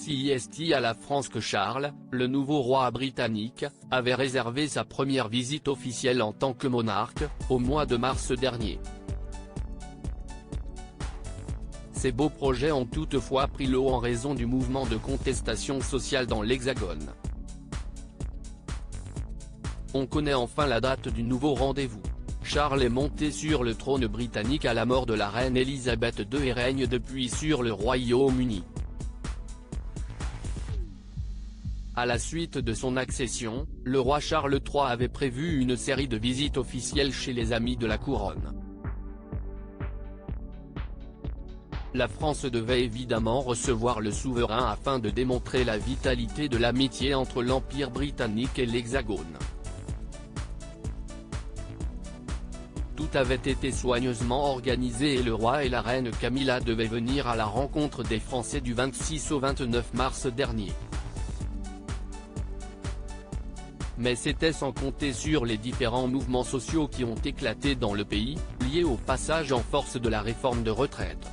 CIST à la France que Charles, le nouveau roi britannique, avait réservé sa première visite officielle en tant que monarque, au mois de mars dernier. Ces beaux projets ont toutefois pris l'eau en raison du mouvement de contestation sociale dans l'Hexagone. On connaît enfin la date du nouveau rendez-vous. Charles est monté sur le trône britannique à la mort de la reine Elisabeth II et règne depuis sur le Royaume-Uni. À la suite de son accession, le roi Charles III avait prévu une série de visites officielles chez les amis de la couronne. La France devait évidemment recevoir le souverain afin de démontrer la vitalité de l'amitié entre l'Empire britannique et l'Hexagone. Tout avait été soigneusement organisé et le roi et la reine Camilla devaient venir à la rencontre des Français du 26 au 29 mars dernier. Mais c'était sans compter sur les différents mouvements sociaux qui ont éclaté dans le pays, liés au passage en force de la réforme de retraite.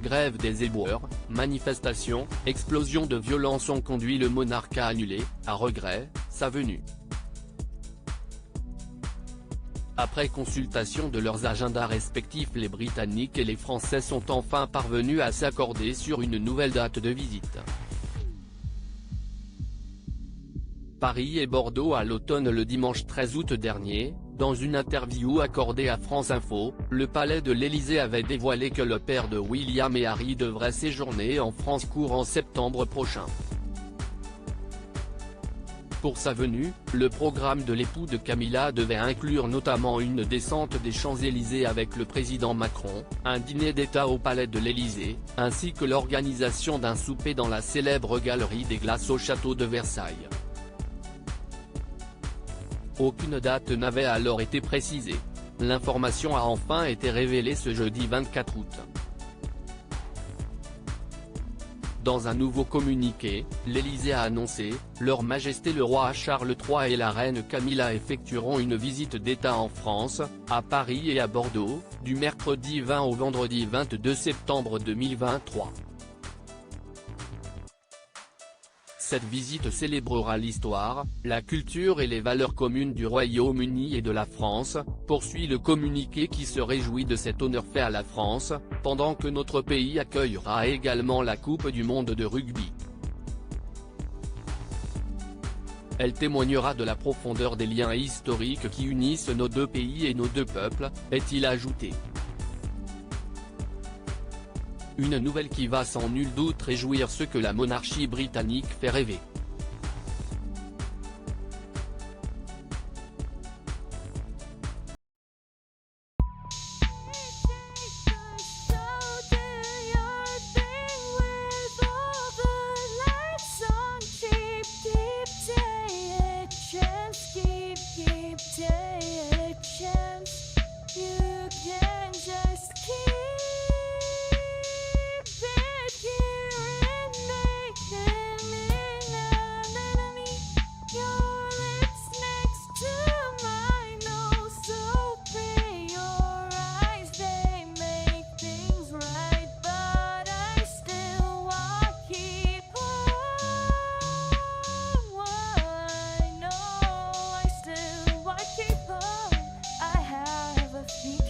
Grève des éboueurs, manifestations, explosions de violence ont conduit le monarque à annuler, à regret, sa venue. Après consultation de leurs agendas respectifs, les Britanniques et les Français sont enfin parvenus à s'accorder sur une nouvelle date de visite. Paris et Bordeaux à l'automne. Le dimanche 13 août dernier, dans une interview accordée à France Info, le palais de l'Élysée avait dévoilé que le père de William et Harry devrait séjourner en France courant septembre prochain. Pour sa venue, le programme de l'époux de Camilla devait inclure notamment une descente des Champs-Élysées avec le président Macron, un dîner d'État au palais de l'Élysée, ainsi que l'organisation d'un souper dans la célèbre galerie des Glaces au château de Versailles. Aucune date n'avait alors été précisée. L'information a enfin été révélée ce jeudi 24 août. Dans un nouveau communiqué, l'Élysée a annoncé, Leur Majesté le roi Charles III et la reine Camilla effectueront une visite d'État en France, à Paris et à Bordeaux, du mercredi 20 au vendredi 22 septembre 2023. Cette visite célébrera l'histoire, la culture et les valeurs communes du Royaume-Uni et de la France, poursuit le communiqué qui se réjouit de cet honneur fait à la France, pendant que notre pays accueillera également la Coupe du monde de rugby. Elle témoignera de la profondeur des liens historiques qui unissent nos deux pays et nos deux peuples, est-il ajouté. Une nouvelle qui va sans nul doute réjouir ceux que la monarchie britannique fait rêver.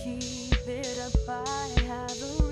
Keep it up, I have a